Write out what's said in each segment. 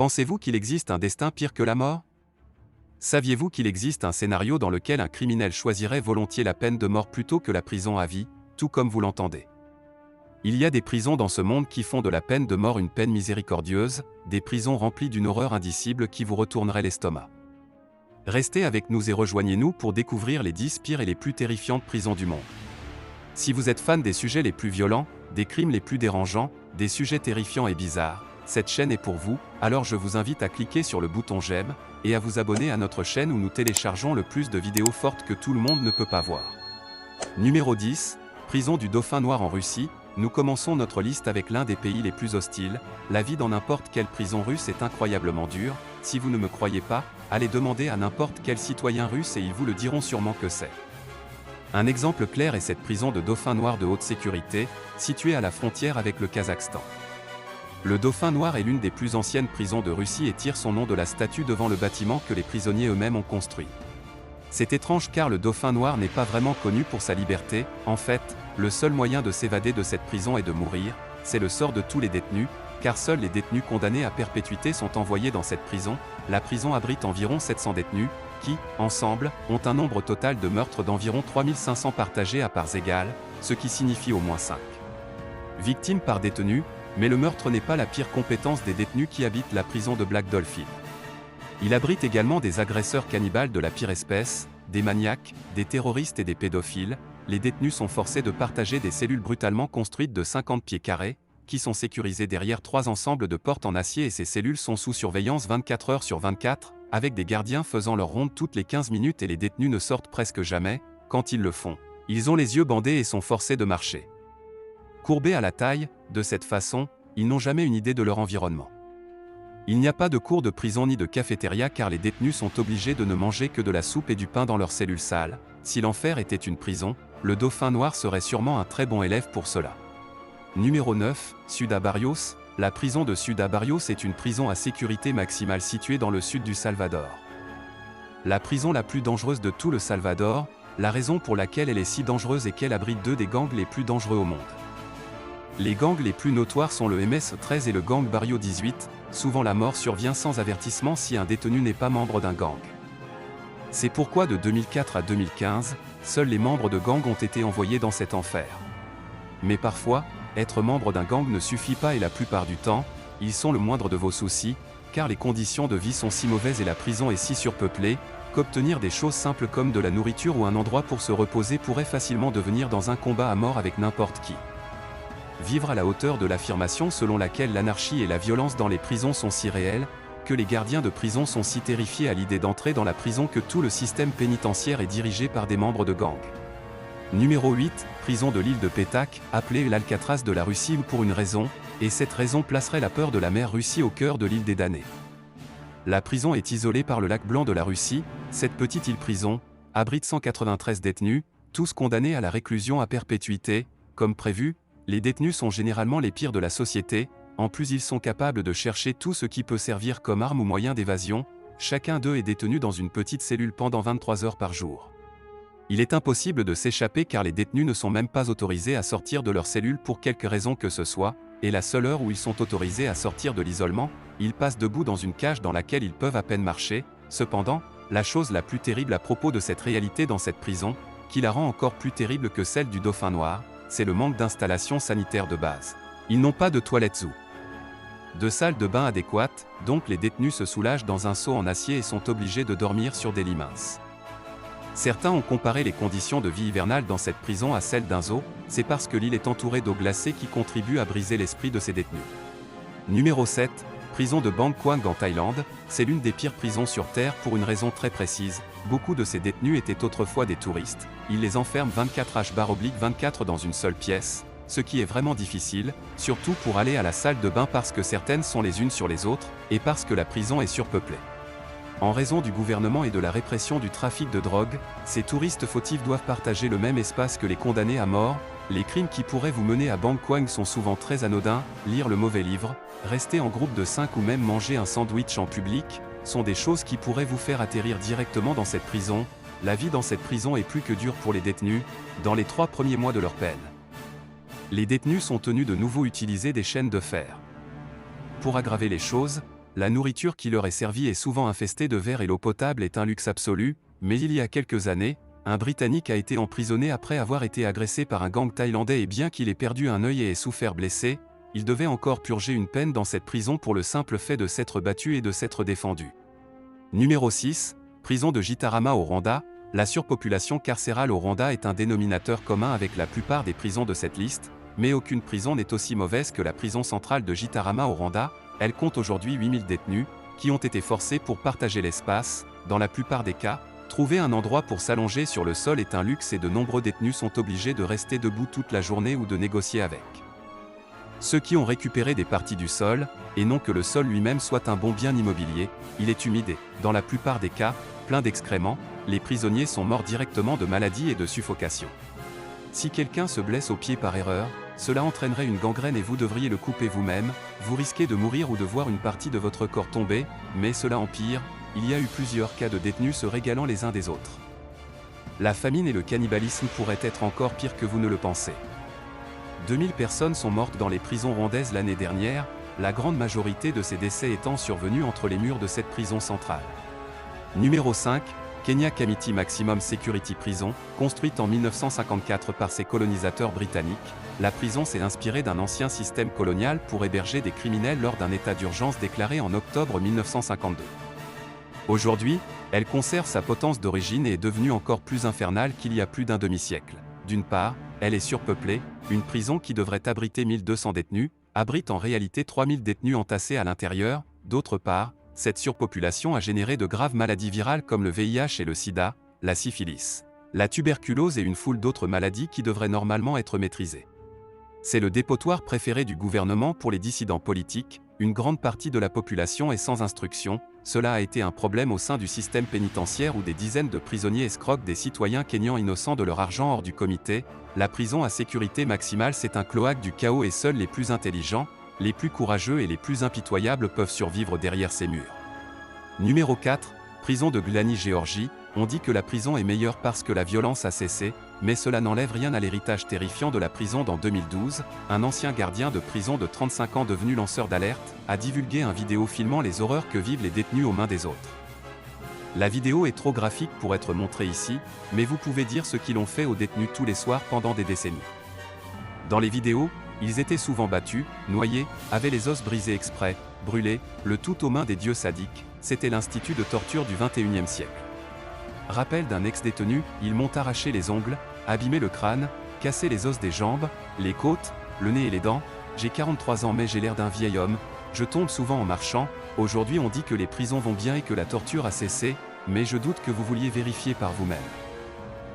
Pensez-vous qu'il existe un destin pire que la mort? Saviez-vous qu'il existe un scénario dans lequel un criminel choisirait volontiers la peine de mort plutôt que la prison à vie, tout comme vous l'entendez? Il y a des prisons dans ce monde qui font de la peine de mort une peine miséricordieuse, des prisons remplies d'une horreur indicible qui vous retournerait l'estomac. Restez avec nous et rejoignez-nous pour découvrir les 10 pires et les plus terrifiantes prisons du monde. Si vous êtes fan des sujets les plus violents, des crimes les plus dérangeants, des sujets terrifiants et bizarres, cette chaîne est pour vous, alors je vous invite à cliquer sur le bouton j'aime, et à vous abonner à notre chaîne où nous téléchargeons le plus de vidéos fortes que tout le monde ne peut pas voir. Numéro 10, prison du Dauphin Noir en Russie. Nous commençons notre liste avec l'un des pays les plus hostiles. La vie dans n'importe quelle prison russe est incroyablement dure. Si vous ne me croyez pas, allez demander à n'importe quel citoyen russe et ils vous le diront sûrement que c'est. Un exemple clair est cette prison de Dauphin Noir de haute sécurité, située à la frontière avec le Kazakhstan. Le Dauphin Noir est l'une des plus anciennes prisons de Russie et tire son nom de la statue devant le bâtiment que les prisonniers eux-mêmes ont construit. C'est étrange car le Dauphin Noir n'est pas vraiment connu pour sa liberté. En fait, le seul moyen de s'évader de cette prison et de mourir, c'est le sort de tous les détenus, car seuls les détenus condamnés à perpétuité sont envoyés dans cette prison. La prison abrite environ 700 détenus, qui, ensemble, ont un nombre total de meurtres d'environ 3500 partagés à parts égales, ce qui signifie au moins 5 victimes par détenu, mais le meurtre n'est pas la pire compétence des détenus qui habitent la prison de Black Dolphin. Il abrite également des agresseurs cannibales de la pire espèce, des maniaques, des terroristes et des pédophiles. Les détenus sont forcés de partager des cellules brutalement construites de 50 pieds carrés, qui sont sécurisées derrière 3 ensembles de portes en acier et ces cellules sont sous surveillance 24 heures sur 24, avec des gardiens faisant leur ronde toutes les 15 minutes et les détenus ne sortent presque jamais. Quand ils le font, ils ont les yeux bandés et sont forcés de marcher courbés à la taille. De cette façon, ils n'ont jamais une idée de leur environnement. Il n'y a pas de cours de prison ni de cafétéria car les détenus sont obligés de ne manger que de la soupe et du pain dans leurs cellules sales. Si l'enfer était une prison, le Dauphin Noir serait sûrement un très bon élève pour cela. Numéro 9, Ciudad Barrios. La prison de Ciudad Barrios est une prison à sécurité maximale située dans le sud du Salvador. La prison la plus dangereuse de tout le Salvador, la raison pour laquelle elle est si dangereuse est qu'elle abrite 2 des gangs les plus dangereux au monde. Les gangs les plus notoires sont le MS-13 et le gang Barrio 18, souvent la mort survient sans avertissement si un détenu n'est pas membre d'un gang. C'est pourquoi de 2004 à 2015, seuls les membres de gangs ont été envoyés dans cet enfer. Mais parfois, être membre d'un gang ne suffit pas et la plupart du temps, ils sont le moindre de vos soucis, car les conditions de vie sont si mauvaises et la prison est si surpeuplée, qu'obtenir des choses simples comme de la nourriture ou un endroit pour se reposer pourrait facilement devenir dans un combat à mort avec n'importe qui. Vivre à la hauteur de l'affirmation selon laquelle l'anarchie et la violence dans les prisons sont si réelles, que les gardiens de prison sont si terrifiés à l'idée d'entrer dans la prison que tout le système pénitentiaire est dirigé par des membres de gangs. Numéro 8, prison de l'île de Petak, appelée l'Alcatraz de la Russie pour une raison, et cette raison placerait la peur de la mer Russie au cœur de l'île des damnés. La prison est isolée par le lac Blanc de la Russie. Cette petite île-prison abrite 193 détenus, tous condamnés à la réclusion à perpétuité. Comme prévu, les détenus sont généralement les pires de la société. En plus ils sont capables de chercher tout ce qui peut servir comme arme ou moyen d'évasion. Chacun d'eux est détenu dans une petite cellule pendant 23 heures par jour. Il est impossible de s'échapper car les détenus ne sont même pas autorisés à sortir de leur cellule pour quelque raison que ce soit, et la seule heure où ils sont autorisés à sortir de l'isolement, ils passent debout dans une cage dans laquelle ils peuvent à peine marcher. Cependant, la chose la plus terrible à propos de cette réalité dans cette prison, qui la rend encore plus terrible que celle du Dauphin Noir, c'est le manque d'installations sanitaires de base. Ils n'ont pas de toilettes ou de salles de bain adéquates, donc les détenus se soulagent dans un seau en acier et sont obligés de dormir sur des lits minces. Certains ont comparé les conditions de vie hivernales dans cette prison à celles d'un zoo, c'est parce que l'île est entourée d'eau glacée qui contribue à briser l'esprit de ces détenus. Numéro 7, prison de Bang Kwang en Thaïlande, c'est l'une des pires prisons sur Terre pour une raison très précise. Beaucoup de ces détenus étaient autrefois des touristes, ils les enferment 24h/24 dans une seule pièce, ce qui est vraiment difficile, surtout pour aller à la salle de bain parce que certaines sont les unes sur les autres, et parce que la prison est surpeuplée. En raison du gouvernement et de la répression du trafic de drogue, ces touristes fautifs doivent partager le même espace que les condamnés à mort. Les crimes qui pourraient vous mener à Bang Kwang sont souvent très anodins, lire le mauvais livre, rester en groupe de 5 ou même manger un sandwich en public, sont des choses qui pourraient vous faire atterrir directement dans cette prison. La vie dans cette prison est plus que dure pour les détenus, dans les 3 premiers mois de leur peine. Les détenus sont tenus de nouveau utiliser des chaînes de fer. Pour aggraver les choses, la nourriture qui leur est servie est souvent infestée de vers et l'eau potable est un luxe absolu, mais il y a quelques années, un Britannique a été emprisonné après avoir été agressé par un gang thaïlandais et bien qu'il ait perdu un œil et ait souffert blessé, il devait encore purger une peine dans cette prison pour le simple fait de s'être battu et de s'être défendu. Numéro 6, prison de Gitarama au Rwanda. La surpopulation carcérale au Rwanda est un dénominateur commun avec la plupart des prisons de cette liste, mais aucune prison n'est aussi mauvaise que la prison centrale de Gitarama au Rwanda. Elle compte aujourd'hui 8000 détenus, qui ont été forcés pour partager l'espace. Dans la plupart des cas, trouver un endroit pour s'allonger sur le sol est un luxe et de nombreux détenus sont obligés de rester debout toute la journée ou de négocier avec ceux qui ont récupéré des parties du sol, et non que le sol lui-même soit un bon bien immobilier. Il est humide et, dans la plupart des cas, plein d'excréments. Les prisonniers sont morts directement de maladies et de suffocation. Si quelqu'un se blesse au pied par erreur, cela entraînerait une gangrène et vous devriez le couper vous-même, vous risquez de mourir ou de voir une partie de votre corps tomber, mais cela empire, il y a eu plusieurs cas de détenus se régalant les uns des autres. La famine et le cannibalisme pourraient être encore pires que vous ne le pensez. 2000 personnes sont mortes dans les prisons rwandaises l'année dernière, la grande majorité de ces décès étant survenus entre les murs de cette prison centrale. Numéro 5, Kenya Kamiti Maximum Security Prison, construite en 1954 par ses colonisateurs britanniques, la prison s'est inspirée d'un ancien système colonial pour héberger des criminels lors d'un état d'urgence déclaré en octobre 1952. Aujourd'hui, elle conserve sa potence d'origine et est devenue encore plus infernale qu'il y a plus d'un demi-siècle. D'une part, elle est surpeuplée, une prison qui devrait abriter 1200 détenus, abrite en réalité 3000 détenus entassés à l'intérieur. D'autre part, cette surpopulation a généré de graves maladies virales comme le VIH et le sida, la syphilis, la tuberculose et une foule d'autres maladies qui devraient normalement être maîtrisées. C'est le dépotoir préféré du gouvernement pour les dissidents politiques, une grande partie de la population est sans instruction. Cela a été un problème au sein du système pénitentiaire où des dizaines de prisonniers escroquent des citoyens kényans innocents de leur argent hors du comité. La prison à sécurité maximale c'est un cloaque du chaos et seuls les plus intelligents, les plus courageux et les plus impitoyables peuvent survivre derrière ces murs. Numéro 4, prison de Glani Géorgie. On dit que la prison est meilleure parce que la violence a cessé, mais cela n'enlève rien à l'héritage terrifiant de la prison. Dans 2012, un ancien gardien de prison de 35 ans devenu lanceur d'alerte, a divulgué une vidéo filmant les horreurs que vivent les détenus aux mains des autres. La vidéo est trop graphique pour être montrée ici, mais vous pouvez dire ce qu'ils ont fait aux détenus tous les soirs pendant des décennies. Dans les vidéos, ils étaient souvent battus, noyés, avaient les os brisés exprès, brûlés, le tout aux mains des dieux sadiques. C'était l'institut de torture du XXIe siècle. Rappel d'un ex-détenu, ils m'ont arraché les ongles, abîmé le crâne, cassé les os des jambes, les côtes, le nez et les dents. J'ai 43 ans mais j'ai l'air d'un vieil homme, je tombe souvent en marchant. Aujourd'hui on dit que les prisons vont bien et que la torture a cessé, mais je doute que vous vouliez vérifier par vous-même.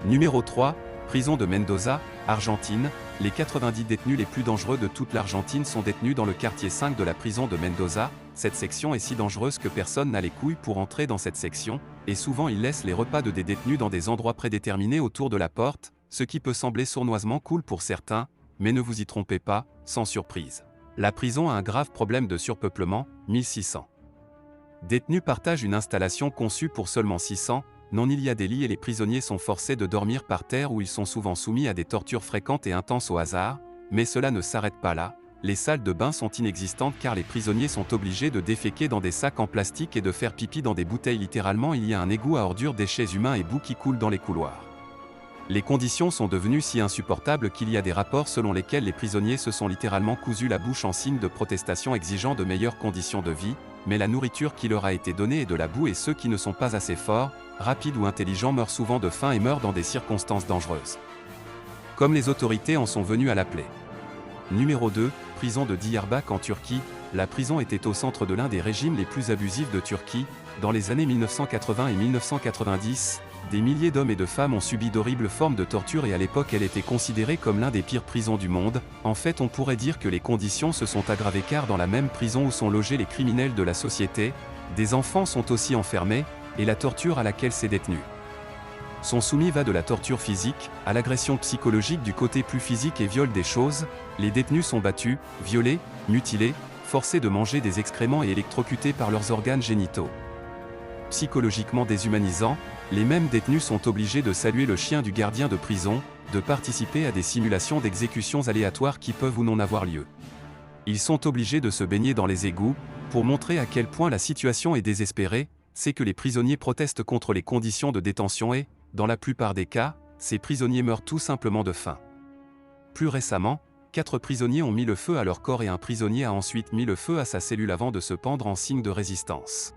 Numéro 3, prison de Mendoza, Argentine. Les 90 détenus les plus dangereux de toute l'Argentine sont détenus dans le quartier 5 de la prison de Mendoza. Cette section est si dangereuse que personne n'a les couilles pour entrer dans cette section, et souvent ils laissent les repas de des détenus dans des endroits prédéterminés autour de la porte, ce qui peut sembler sournoisement cool pour certains, mais ne vous y trompez pas, sans surprise. La prison a un grave problème de surpeuplement, 1600 détenus partagent une installation conçue pour seulement 600, non il y a des lits et les prisonniers sont forcés de dormir par terre où ils sont souvent soumis à des tortures fréquentes et intenses au hasard, mais cela ne s'arrête pas là. Les salles de bain sont inexistantes car les prisonniers sont obligés de déféquer dans des sacs en plastique et de faire pipi dans des bouteilles. Littéralement il y a un égout à ordures, déchets humains et boue qui coulent dans les couloirs. Les conditions sont devenues si insupportables qu'il y a des rapports selon lesquels les prisonniers se sont littéralement cousus la bouche en signe de protestation exigeant de meilleures conditions de vie, mais la nourriture qui leur a été donnée est de la boue et ceux qui ne sont pas assez forts, rapides ou intelligents meurent souvent de faim et meurent dans des circonstances dangereuses. Comme les autorités en sont venues à l'appeler. Numéro 2, prison de Diyarbakır en Turquie. La prison était au centre de l'un des régimes les plus abusifs de Turquie. Dans les années 1980 et 1990, des milliers d'hommes et de femmes ont subi d'horribles formes de torture et à l'époque elle était considérée comme l'un des pires prisons du monde. En fait on pourrait dire que les conditions se sont aggravées car dans la même prison où sont logés les criminels de la société, des enfants sont aussi enfermés, et la torture à laquelle ces détenus sont soumis va de la torture physique à l'agression psychologique du côté plus physique et viol des choses. Les détenus sont battus, violés, mutilés, forcés de manger des excréments et électrocutés par leurs organes génitaux. Psychologiquement déshumanisant, les mêmes détenus sont obligés de saluer le chien du gardien de prison, de participer à des simulations d'exécutions aléatoires qui peuvent ou non avoir lieu. Ils sont obligés de se baigner dans les égouts. Pour montrer à quel point la situation est désespérée, c'est que les prisonniers protestent contre les conditions de détention et, dans la plupart des cas, ces prisonniers meurent tout simplement de faim. Plus récemment, 4 prisonniers ont mis le feu à leur corps et un prisonnier a ensuite mis le feu à sa cellule avant de se pendre en signe de résistance.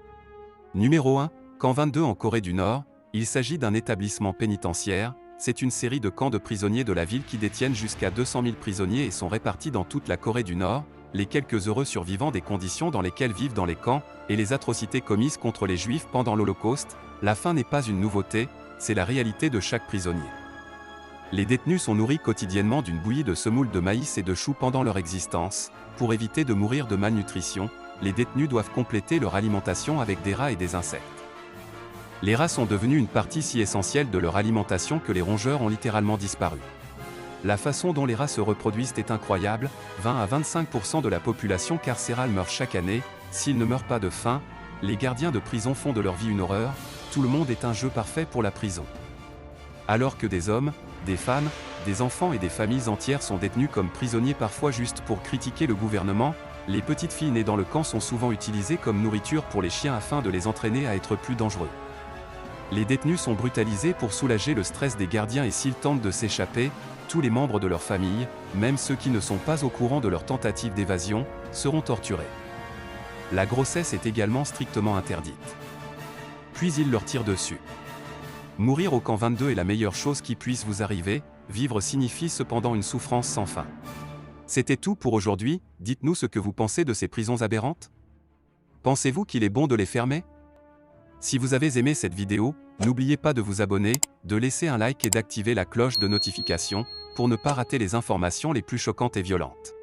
Numéro 1. Camp 22 en Corée du Nord. Il s'agit d'un établissement pénitentiaire. C'est une série de camps de prisonniers de la ville qui détiennent jusqu'à 200 000 prisonniers et sont répartis dans toute la Corée du Nord, les quelques heureux survivants des conditions dans lesquelles vivent dans les camps, et les atrocités commises contre les Juifs pendant l'Holocauste. La faim n'est pas une nouveauté, c'est la réalité de chaque prisonnier. Les détenus sont nourris quotidiennement d'une bouillie de semoule de maïs et de choux pendant leur existence. Pour éviter de mourir de malnutrition, les détenus doivent compléter leur alimentation avec des rats et des insectes. Les rats sont devenus une partie si essentielle de leur alimentation que les rongeurs ont littéralement disparu. La façon dont les rats se reproduisent est incroyable, 20 à 25% de la population carcérale meurt chaque année. S'ils ne meurent pas de faim, les gardiens de prison font de leur vie une horreur. Tout le monde est un jeu parfait pour la prison. Alors que des hommes, des femmes, des enfants et des familles entières sont détenus comme prisonniers parfois juste pour critiquer le gouvernement, les petites filles nées dans le camp sont souvent utilisées comme nourriture pour les chiens afin de les entraîner à être plus dangereux. Les détenus sont brutalisés pour soulager le stress des gardiens et s'ils tentent de s'échapper, tous les membres de leur famille, même ceux qui ne sont pas au courant de leur tentative d'évasion, seront torturés. La grossesse est également strictement interdite. Puis ils leur tirent dessus. Mourir au camp 22 est la meilleure chose qui puisse vous arriver, vivre signifie cependant une souffrance sans fin. C'était tout pour aujourd'hui, dites-nous ce que vous pensez de ces prisons aberrantes. Pensez-vous qu'il est bon de les fermer? Si vous avez aimé cette vidéo, n'oubliez pas de vous abonner, de laisser un like et d'activer la cloche de notification, pour ne pas rater les informations les plus choquantes et violentes.